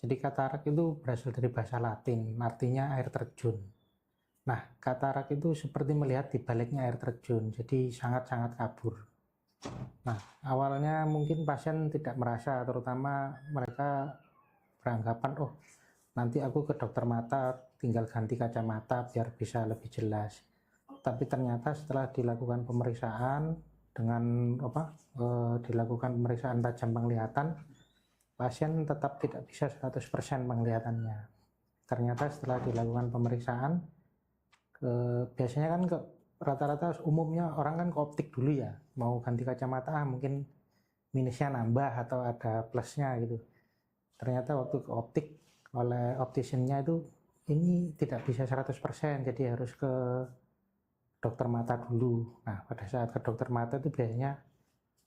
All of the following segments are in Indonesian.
Jadi katarak itu berasal dari bahasa Latin, artinya air terjun. Nah, katarak itu seperti melihat di baliknya air terjun, jadi sangat-sangat kabur. Nah, awalnya mungkin pasien tidak merasa, terutama mereka beranggapan, oh nanti aku ke dokter mata tinggal ganti kacamata biar bisa lebih jelas. Tapi ternyata setelah dilakukan pemeriksaan dengan dilakukan pemeriksaan tajam penglihatan, pasien tetap tidak bisa 100% penglihatannya. Ternyata setelah dilakukan pemeriksaan, biasanya kan rata-rata umumnya orang kan ke optik dulu ya, mau ganti kacamata mungkin minusnya nambah atau ada plusnya gitu. Ternyata waktu ke optik oleh opticiannya itu ini tidak bisa 100%, jadi harus ke dokter mata dulu. Nah, pada saat ke dokter mata itu biasanya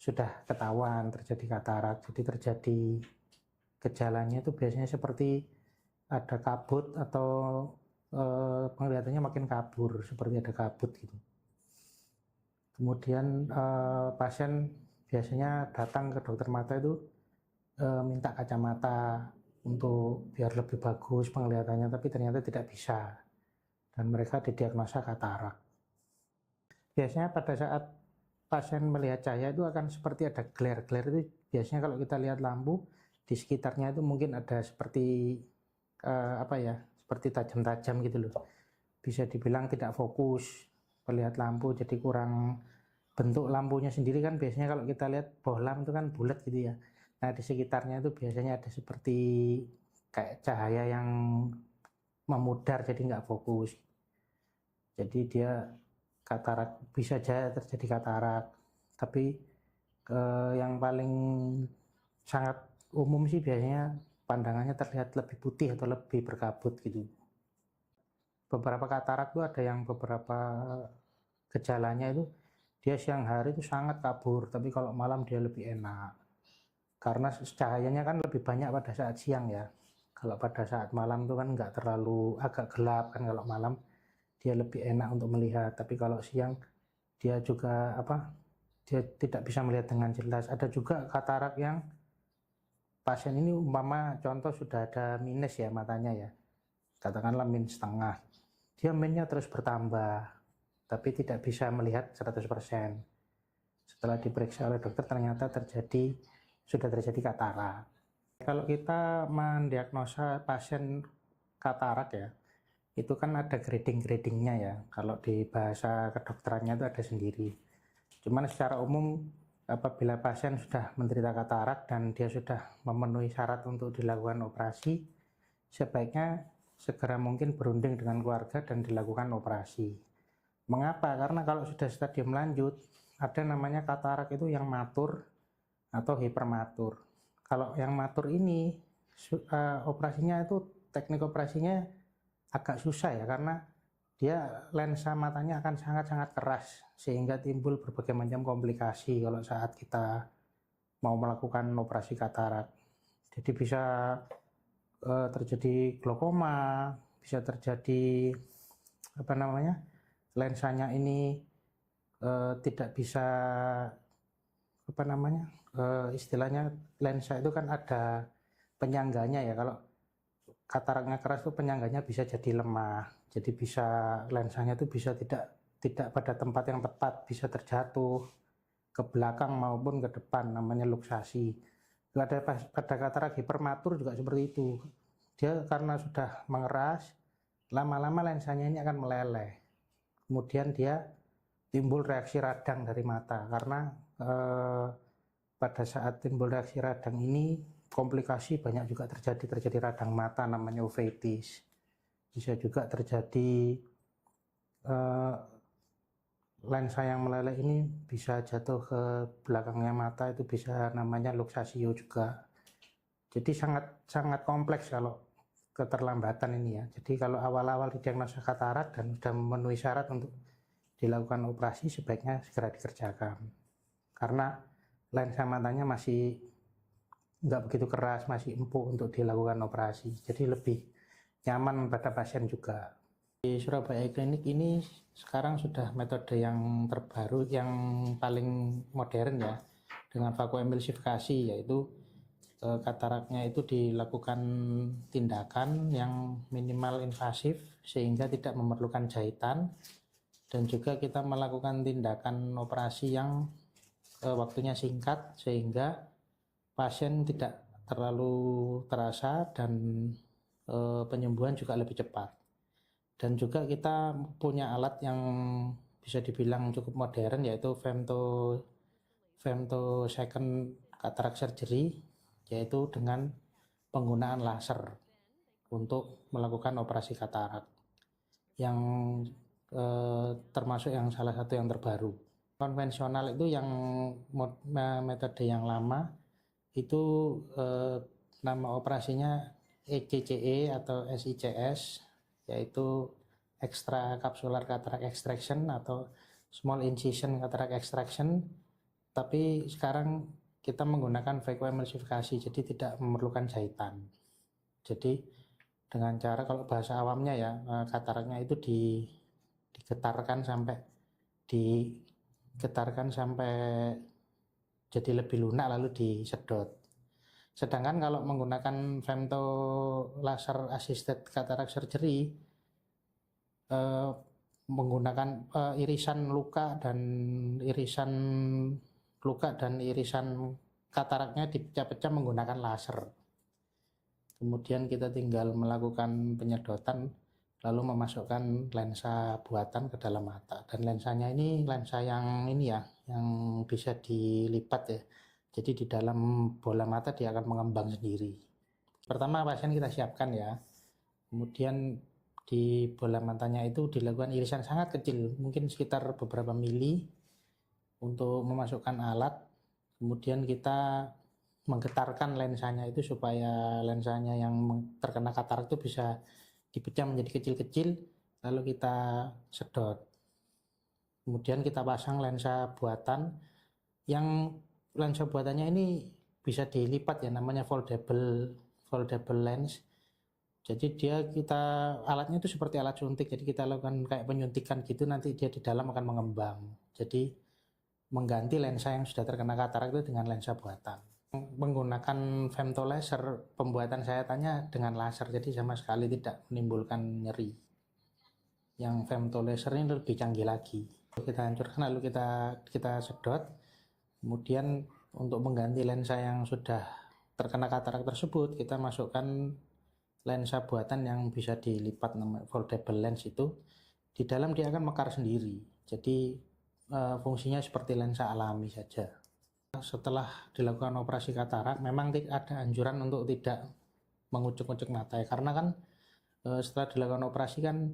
sudah ketahuan terjadi katarak, jadi terjadi gejalanya itu biasanya seperti ada kabut atau penglihatannya makin kabur, seperti ada kabut gitu. Kemudian pasien biasanya datang ke dokter mata itu minta kacamata untuk biar lebih bagus penglihatannya, tapi ternyata tidak bisa dan mereka didiagnosa katarak. Biasanya pada saat pasien melihat cahaya itu akan seperti ada glare-glare, itu biasanya kalau kita lihat lampu di sekitarnya itu mungkin ada seperti seperti tajam-tajam gitu loh. Bisa dibilang tidak fokus melihat lampu, jadi kurang, bentuk lampunya sendiri kan biasanya kalau kita lihat bohlam itu kan bulat gitu ya. Nah, di sekitarnya itu biasanya ada seperti kayak cahaya yang memudar, jadi nggak fokus. Jadi dia katarak, bisa aja terjadi katarak. Tapi yang paling sangat umum sih biasanya pandangannya terlihat lebih putih atau lebih berkabut gitu. Beberapa katarak tuh ada yang beberapa gejalanya itu dia siang hari itu sangat kabur, tapi kalau malam dia lebih enak. Karena cahayanya kan lebih banyak pada saat siang ya. Kalau pada saat malam itu kan nggak terlalu, agak gelap kan, kalau malam dia lebih enak untuk melihat. Tapi kalau siang dia juga dia tidak bisa melihat dengan jelas. Ada juga katarak yang pasien ini umpama contoh sudah ada minus ya matanya ya, katakanlah minus setengah, dia minusnya terus bertambah tapi tidak bisa melihat 100%. Setelah diperiksa oleh dokter ternyata sudah terjadi katarak. Kalau kita mendiagnosa pasien katarak ya, itu kan ada grading-gradingnya ya. Kalau di bahasa kedokterannya itu ada sendiri. Cuman secara umum apabila pasien sudah menderita katarak dan dia sudah memenuhi syarat untuk dilakukan operasi, sebaiknya segera mungkin berunding dengan keluarga dan dilakukan operasi. Mengapa? Karena kalau sudah stadium lanjut, ada namanya katarak itu yang matur atau hipermatur. Kalau yang matur ini operasinya itu, teknik operasinya agak susah ya, karena dia lensa matanya akan sangat-sangat keras sehingga timbul berbagai macam komplikasi kalau saat kita mau melakukan operasi katarak. Jadi bisa terjadi glaukoma, bisa terjadi lensanya ini tidak bisa istilahnya lensa itu kan ada penyangganya ya. Kalau kataraknya keras itu penyangganya bisa jadi lemah, jadi bisa lensanya itu bisa tidak pada tempat yang tepat, bisa terjatuh ke belakang maupun ke depan, namanya luksasi. Pada katarak hipermatur juga seperti itu, dia karena sudah mengeras, lama-lama lensanya ini akan meleleh, kemudian dia timbul reaksi radang dari mata. Karena pada saat timbul reaksi radang ini komplikasi banyak juga terjadi radang mata, namanya uveitis. Bisa juga terjadi lensa yang meleleh ini bisa jatuh ke belakangnya mata, itu bisa namanya luksasio juga. Jadi sangat kompleks kalau keterlambatan ini ya. Jadi kalau awal-awal didiagnosa katarak dan sudah memenuhi syarat untuk dilakukan operasi, sebaiknya segera dikerjakan. Karena lensa matanya masih nggak begitu keras, masih empuk untuk dilakukan operasi. Jadi lebih nyaman pada pasien juga. Di Surabaya Klinik ini sekarang sudah metode yang terbaru, yang paling modern ya, dengan vakuum emulsifikasi, yaitu kataraknya itu dilakukan tindakan yang minimal invasif sehingga tidak memerlukan jahitan, dan juga kita melakukan tindakan operasi yang waktunya singkat sehingga pasien tidak terlalu terasa dan penyembuhan juga lebih cepat. Dan juga kita punya alat yang bisa dibilang cukup modern, yaitu femtosecond cataract surgery, yaitu dengan penggunaan laser untuk melakukan operasi katarak, yang termasuk yang salah satu yang terbaru. Konvensional itu yang metode yang lama itu nama operasinya ECCE atau SICS, yaitu extra capsular cataract extraction atau small incision cataract extraction. Tapi sekarang kita menggunakan vakuemulsifikasi, jadi tidak memerlukan jahitan. Jadi dengan cara, kalau bahasa awamnya ya, kataraknya itu digetarkan sampai jadi lebih lunak lalu disedot. Sedangkan kalau menggunakan femto laser assisted cataract surgery, menggunakan irisan luka dan irisan kataraknya dipecah-pecah menggunakan laser. Kemudian kita tinggal melakukan penyedotan lalu memasukkan lensa buatan ke dalam mata, dan lensanya ini lensa yang bisa dilipat ya. Jadi di dalam bola mata dia akan mengembang sendiri. Pertama pasien kita siapkan ya, kemudian di bola matanya itu dilakukan irisan sangat kecil, mungkin sekitar beberapa mili, untuk memasukkan alat. Kemudian kita menggetarkan lensanya itu supaya lensanya yang terkena katarak itu bisa dipecah menjadi kecil-kecil, lalu kita sedot. Kemudian kita pasang lensa buatan, yang lensa buatannya ini bisa dilipat ya, namanya foldable lens. Jadi alatnya itu seperti alat suntik, jadi kita lakukan kayak penyuntikan gitu, nanti dia di dalam akan mengembang. Jadi mengganti lensa yang sudah terkena katarak itu dengan lensa buatan. Menggunakan femtolaser, pembuatan sayatannya dengan laser, jadi sama sekali tidak menimbulkan nyeri. Yang femtolaser ini lebih canggih lagi. Kita hancurkan lalu kita sedot. Kemudian untuk mengganti lensa yang sudah terkena katarak tersebut, kita masukkan lensa buatan yang bisa dilipat, namanya foldable lens itu. Di dalam dia akan mekar sendiri. Jadi fungsinya seperti lensa alami saja. Setelah dilakukan operasi katarak, memang ada anjuran untuk tidak mengucuk-ucuk mata ya, karena kan setelah dilakukan operasi kan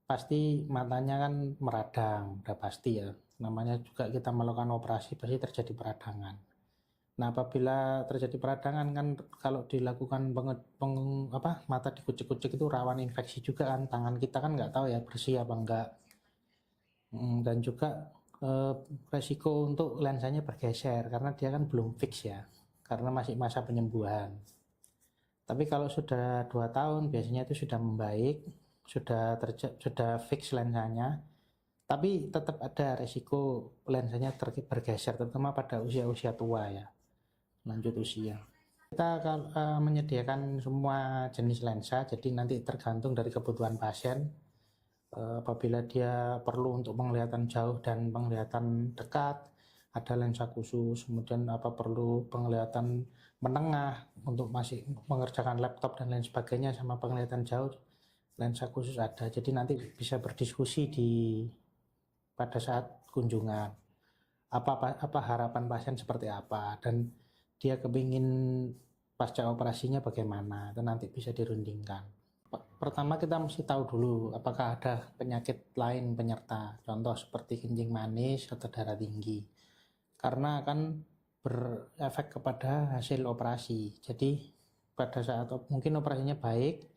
pasti matanya kan meradang, udah pasti ya, namanya juga kita melakukan operasi pasti terjadi peradangan. Nah apabila terjadi peradangan kan, kalau dilakukan mata dikucuk-kucuk itu rawan infeksi juga kan, tangan kita kan nggak tahu ya bersih apa enggak. Dan juga resiko untuk lensanya bergeser karena dia kan belum fix ya, karena masih masa penyembuhan. Tapi kalau sudah 2 tahun biasanya itu sudah membaik, sudah fix lensanya, tapi tetap ada resiko lensanya bergeser, terutama pada usia-usia tua ya, lanjut usia. Kita menyediakan semua jenis lensa, jadi nanti tergantung dari kebutuhan pasien. Apabila dia perlu untuk penglihatan jauh dan penglihatan dekat, ada lensa khusus. Kemudian perlu penglihatan menengah untuk masih mengerjakan laptop dan lain sebagainya, sama penglihatan jauh, lensa khusus ada. Jadi nanti bisa berdiskusi pada saat kunjungan, apa harapan pasien seperti apa, dan dia kepingin pasca operasinya bagaimana, itu nanti bisa dirundingkan. Pertama kita mesti tahu dulu apakah ada penyakit lain penyerta, contoh seperti kencing manis atau darah tinggi, karena akan berefek kepada hasil operasi. Jadi pada saat mungkin operasinya baik,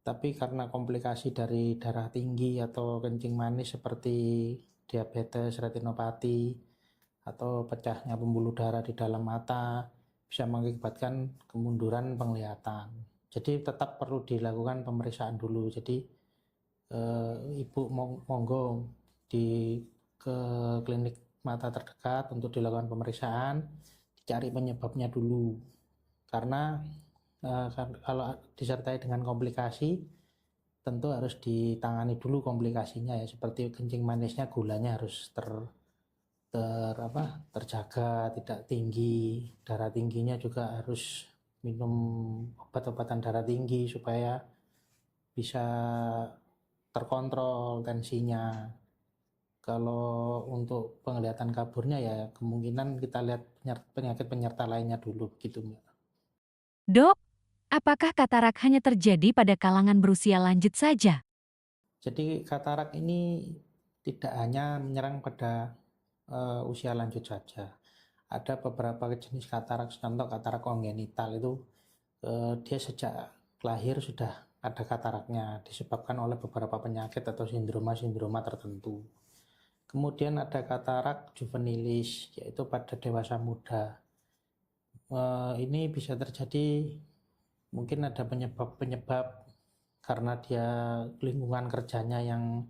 tapi karena komplikasi dari darah tinggi atau kencing manis seperti diabetes retinopati atau pecahnya pembuluh darah di dalam mata, bisa mengakibatkan kemunduran penglihatan. Jadi tetap perlu dilakukan pemeriksaan dulu. Jadi ibu monggo ke klinik mata terdekat untuk dilakukan pemeriksaan, dicari penyebabnya dulu. karena kalau disertai dengan komplikasi tentu harus ditangani dulu komplikasinya ya, seperti kencing manisnya, gulanya harus terjaga, tidak tinggi, darah tingginya juga harus minum obat-obatan darah tinggi supaya bisa terkontrol tensinya. Kalau untuk penglihatan kaburnya ya kemungkinan kita lihat penyakit penyerta lainnya dulu begitu, Mbak. Dok, apakah katarak hanya terjadi pada kalangan berusia lanjut saja? Jadi katarak ini tidak hanya menyerang pada usia lanjut saja. Ada beberapa jenis katarak, contoh katarak kongenital itu dia sejak lahir sudah ada kataraknya disebabkan oleh beberapa penyakit atau sindroma-sindroma tertentu. Kemudian ada katarak juvenilis, yaitu pada dewasa muda. Ini bisa terjadi, mungkin ada penyebab-penyebab karena dia lingkungan kerjanya yang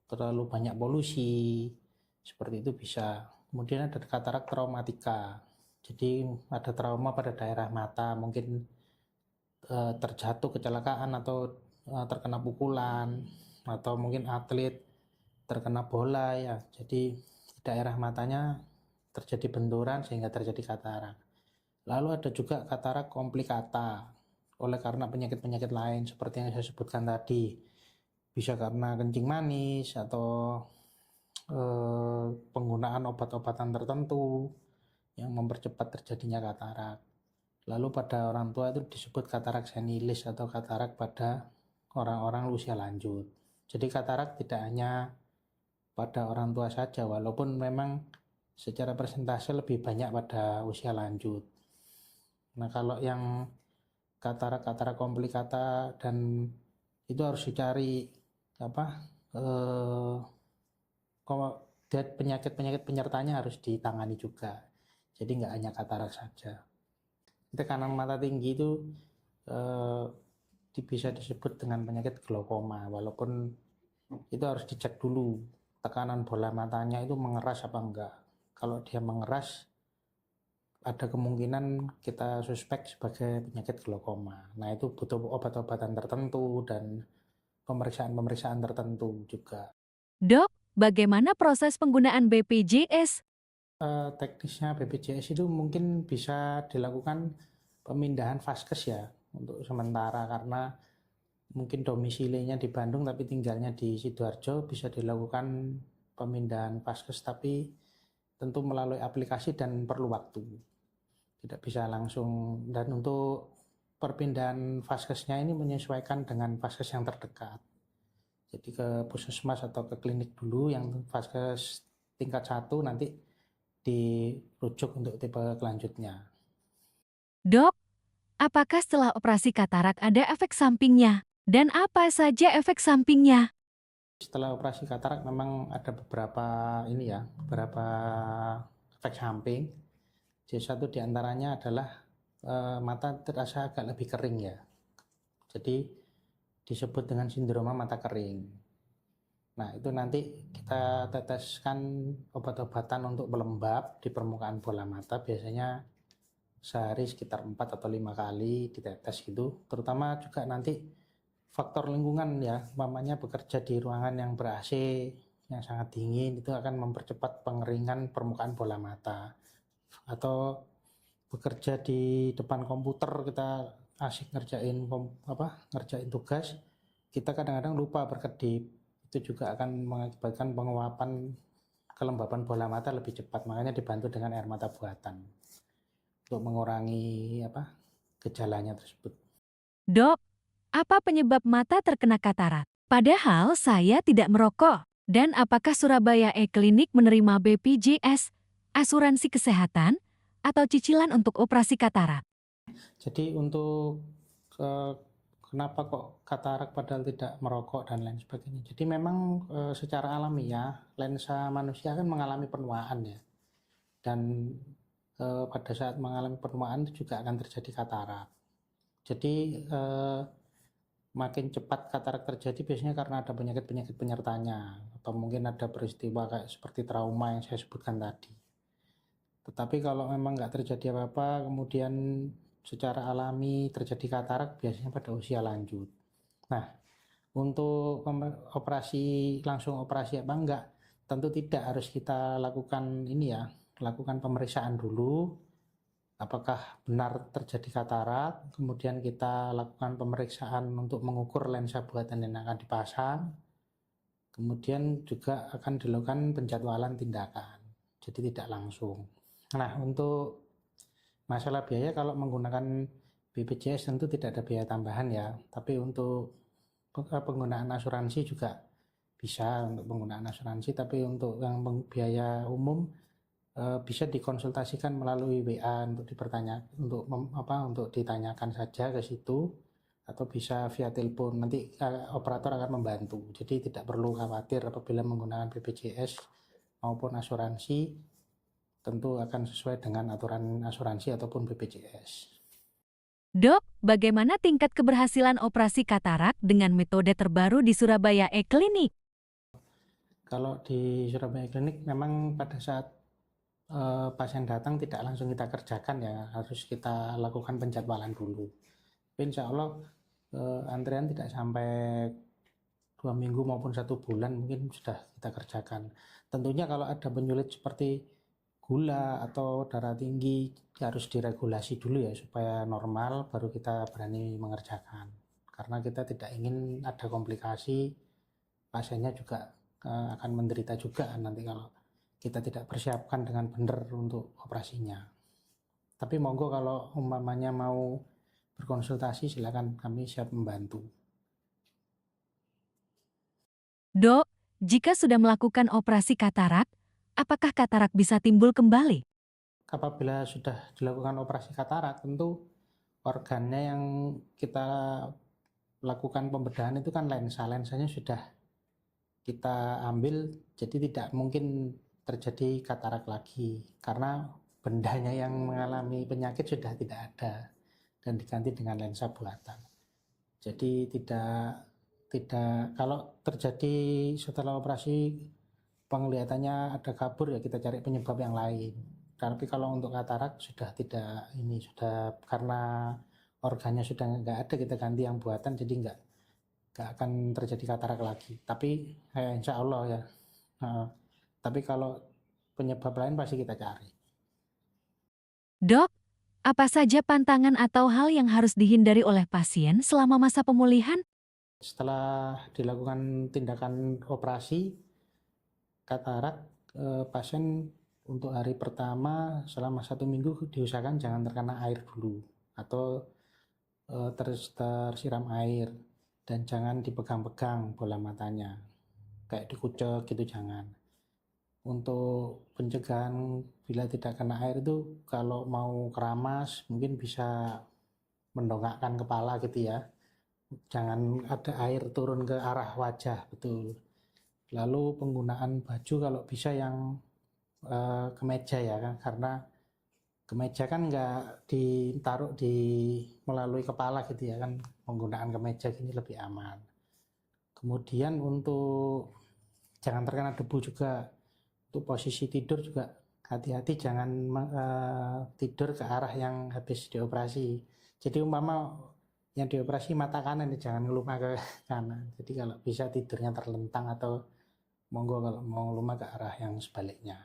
terlalu banyak polusi, seperti itu bisa. Kemudian ada katarak traumatika, jadi ada trauma pada daerah mata, mungkin terjatuh kecelakaan atau terkena pukulan, atau mungkin atlet terkena bola ya, jadi daerah matanya terjadi benturan sehingga terjadi katarak. Lalu ada juga katarak komplikata oleh karena penyakit-penyakit lain seperti yang saya sebutkan tadi, bisa karena kencing manis atau penggunaan obat-obatan tertentu yang mempercepat terjadinya katarak. Lalu pada orang tua itu disebut katarak senilis atau katarak pada orang-orang usia lanjut. Jadi katarak tidak hanya pada orang tua saja, walaupun memang secara persentase lebih banyak pada usia lanjut. Nah, kalau yang katarak-katarak komplikata dan itu harus dicari penyakit-penyakit penyertanya harus ditangani juga. Jadi nggak hanya katarak saja. Tekanan mata tinggi itu bisa disebut dengan penyakit glaukoma, walaupun itu harus dicek dulu tekanan bola matanya itu mengeras apa enggak. Kalau dia mengeras, ada kemungkinan kita suspek sebagai penyakit glaukoma. Nah, itu butuh obat-obatan tertentu dan pemeriksaan-pemeriksaan tertentu juga. Dok, bagaimana proses penggunaan BPJS? Teknisnya BPJS itu mungkin bisa dilakukan pemindahan vaskes ya untuk sementara, karena mungkin domisilinya di Bandung tapi tinggalnya di Sidoarjo, bisa dilakukan pemindahan vaskes tapi tentu melalui aplikasi dan perlu waktu, tidak bisa langsung. Dan untuk perpindahan vaskesnya ini menyesuaikan dengan vaskes yang terdekat, jadi ke puskesmas atau ke klinik dulu yang vaskes tingkat 1, nanti dirujuk untuk tipe kelanjutnya. Dok, apakah setelah operasi katarak ada efek sampingnya? Dan apa saja efek sampingnya? Setelah operasi katarak memang ada beberapa efek samping. Jadi satu diantaranya adalah mata terasa agak lebih kering ya. Jadi disebut dengan sindroma mata kering. Nah, itu nanti kita teteskan obat-obatan untuk pelembab di permukaan bola mata, biasanya sehari sekitar 4 atau 5 kali ditetes gitu. Terutama juga nanti faktor lingkungan ya, umpamanya bekerja di ruangan yang ber-AC yang sangat dingin, itu akan mempercepat pengeringan permukaan bola mata. Atau bekerja di depan komputer, kita asik ngerjain tugas, kita kadang-kadang lupa berkedip, itu juga akan mengakibatkan penguapan kelembapan bola mata lebih cepat. Makanya dibantu dengan air mata buatan untuk mengurangi gejalanya tersebut. Dok, apa penyebab mata terkena katarak? Padahal saya tidak merokok. Dan apakah Surabaya E-Klinik menerima BPJS, asuransi kesehatan, atau cicilan untuk operasi katarak? Jadi untuk kenapa kok katarak padahal tidak merokok dan lain sebagainya. Jadi memang secara alamiah lensa manusia kan mengalami penuaan ya. Dan pada saat mengalami penuaan itu juga akan terjadi katarak. Jadi makin cepat katarak terjadi biasanya karena ada penyakit-penyakit penyertanya, atau mungkin ada peristiwa kayak seperti trauma yang saya sebutkan tadi. Tetapi kalau memang nggak terjadi apa-apa, kemudian secara alami terjadi katarak biasanya pada usia lanjut. Nah, untuk operasi langsung operasi apa enggak, tentu tidak, harus kita lakukan ini ya, lakukan pemeriksaan dulu apakah benar terjadi katarak, kemudian kita lakukan pemeriksaan untuk mengukur lensa buatan yang akan dipasang, kemudian juga akan dilakukan penjadwalan tindakan, jadi tidak langsung. Nah, untuk masalah biaya kalau menggunakan BPJS tentu tidak ada biaya tambahan ya, tapi untuk penggunaan asuransi juga bisa untuk penggunaan asuransi, tapi untuk yang biaya umum bisa dikonsultasikan melalui WA untuk untuk ditanyakan saja ke situ, atau bisa via telepon, nanti operator akan membantu, jadi tidak perlu khawatir apabila menggunakan BPJS maupun asuransi, tentu akan sesuai dengan aturan asuransi ataupun BPJS. Dok, bagaimana tingkat keberhasilan operasi katarak dengan metode terbaru di Surabaya E-Klinik? Kalau di Surabaya Klinik memang pada saat pasien datang tidak langsung kita kerjakan ya, harus kita lakukan penjadwalan dulu. Tapi insya Allah antrian tidak sampai 2 minggu maupun 1 bulan mungkin sudah kita kerjakan. Tentunya kalau ada penyulit seperti gula atau darah tinggi harus diregulasi dulu ya supaya normal, baru kita berani mengerjakan. Karena kita tidak ingin ada komplikasi, pasiennya juga akan menderita juga nanti kalau kita tidak persiapkan dengan benar untuk operasinya. Tapi monggo kalau umpamanya mau berkonsultasi silakan, kami siap membantu. Dok, jika sudah melakukan operasi katarak, apakah katarak bisa timbul kembali? Apabila sudah dilakukan operasi katarak, tentu organnya yang kita lakukan pembedahan itu kan lensanya sudah kita ambil, jadi tidak mungkin terjadi katarak lagi karena bendanya yang mengalami penyakit sudah tidak ada dan diganti dengan lensa buatan. Jadi tidak kalau terjadi setelah operasi penglihatannya ada kabur, ya kita cari penyebab yang lain. Tapi kalau untuk katarak sudah tidak, ini sudah karena organnya sudah nggak ada, kita ganti yang buatan, jadi nggak akan terjadi katarak lagi. Tapi insya Allah ya. Tapi kalau penyebab lain pasti kita cari. Dok, apa saja pantangan atau hal yang harus dihindari oleh pasien selama masa pemulihan? Setelah dilakukan tindakan operasi katarak, pasien untuk hari pertama selama 1 minggu diusahakan jangan terkena air dulu atau tersiram air, dan jangan dipegang-pegang bola matanya kayak dikucek gitu, jangan. Untuk pencegahan bila tidak kena air itu, kalau mau keramas mungkin bisa mendongakkan kepala gitu ya, jangan ada air turun ke arah wajah, betul. Lalu penggunaan baju kalau bisa yang kemeja ya kan, karena kemeja kan nggak ditaruh melalui kepala gitu ya kan, penggunaan kemeja gini lebih aman. Kemudian untuk jangan terkena debu juga. Untuk posisi tidur juga hati-hati, jangan tidur ke arah yang habis dioperasi. Jadi umpama yang dioperasi mata kanan, jangan ngelumah ke kanan. Jadi kalau bisa tidurnya terlentang, atau monggo kalau mau ngelumah ke arah yang sebaliknya.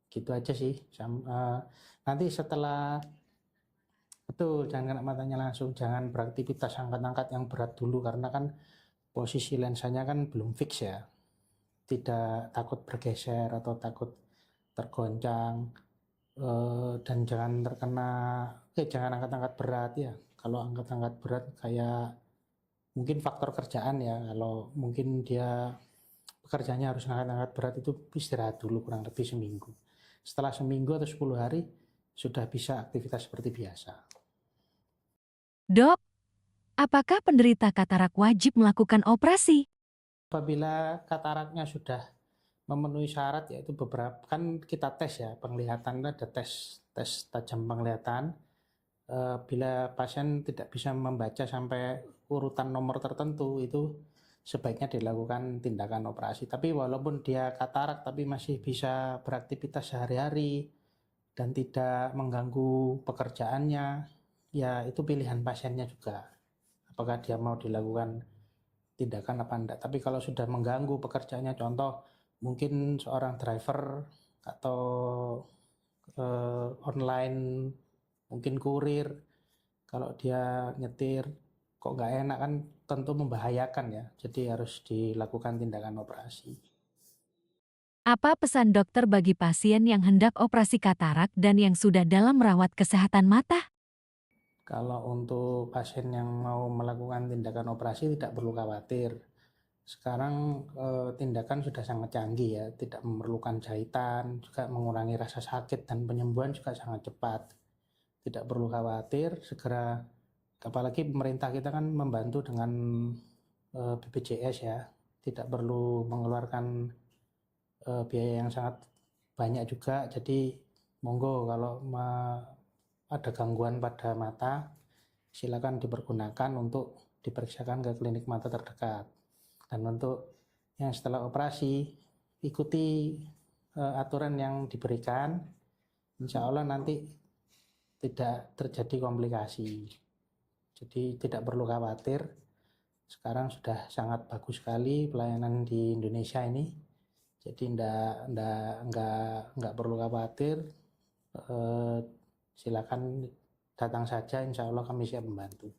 Gitu aja sih. Nanti setelah, betul, jangan kena matanya langsung, jangan beraktivitas angkat-angkat yang berat dulu karena kan posisi lensanya kan belum fix ya. Tidak takut bergeser atau takut tergoncang, dan jangan jangan angkat-angkat berat ya. Kalau angkat-angkat berat kayak mungkin faktor kerjaan ya, kalau mungkin dia pekerjaannya harus angkat-angkat berat, itu istirahat dulu kurang lebih seminggu. Setelah seminggu atau 10 hari sudah bisa aktivitas seperti biasa. Dok, apakah penderita katarak wajib melakukan operasi? Apabila kataraknya sudah memenuhi syarat, yaitu beberapa, kan kita tes ya penglihatan, ada tes tajam penglihatan. Bila pasien tidak bisa membaca sampai urutan nomor tertentu, itu sebaiknya dilakukan tindakan operasi. Tapi walaupun dia katarak tapi masih bisa beraktivitas sehari-hari, dan tidak mengganggu pekerjaannya, ya itu pilihan pasiennya juga. Apakah dia mau dilakukan tindakan apa enggak. Tapi kalau sudah mengganggu pekerjaannya, contoh mungkin seorang driver atau online, mungkin kurir, kalau dia nyetir kok nggak enak kan tentu membahayakan ya, jadi harus dilakukan tindakan operasi. Apa pesan dokter bagi pasien yang hendak operasi katarak dan yang sudah dalam merawat kesehatan mata? Kalau untuk pasien yang mau melakukan tindakan operasi tidak perlu khawatir. Sekarang tindakan sudah sangat canggih ya, tidak memerlukan jahitan, juga mengurangi rasa sakit dan penyembuhan juga sangat cepat. Tidak perlu khawatir, segera, apalagi pemerintah kita kan membantu dengan BPJS ya, tidak perlu mengeluarkan biaya yang sangat banyak juga. Jadi monggo kalau ada gangguan pada mata, silakan dipergunakan untuk diperiksakan ke klinik mata terdekat. Dan untuk yang setelah operasi, ikuti aturan yang diberikan, insya Allah nanti tidak terjadi komplikasi. Jadi tidak perlu khawatir, sekarang sudah sangat bagus sekali pelayanan di Indonesia ini. Jadi nggak perlu khawatir, silakan datang saja, insya Allah kami siap membantu.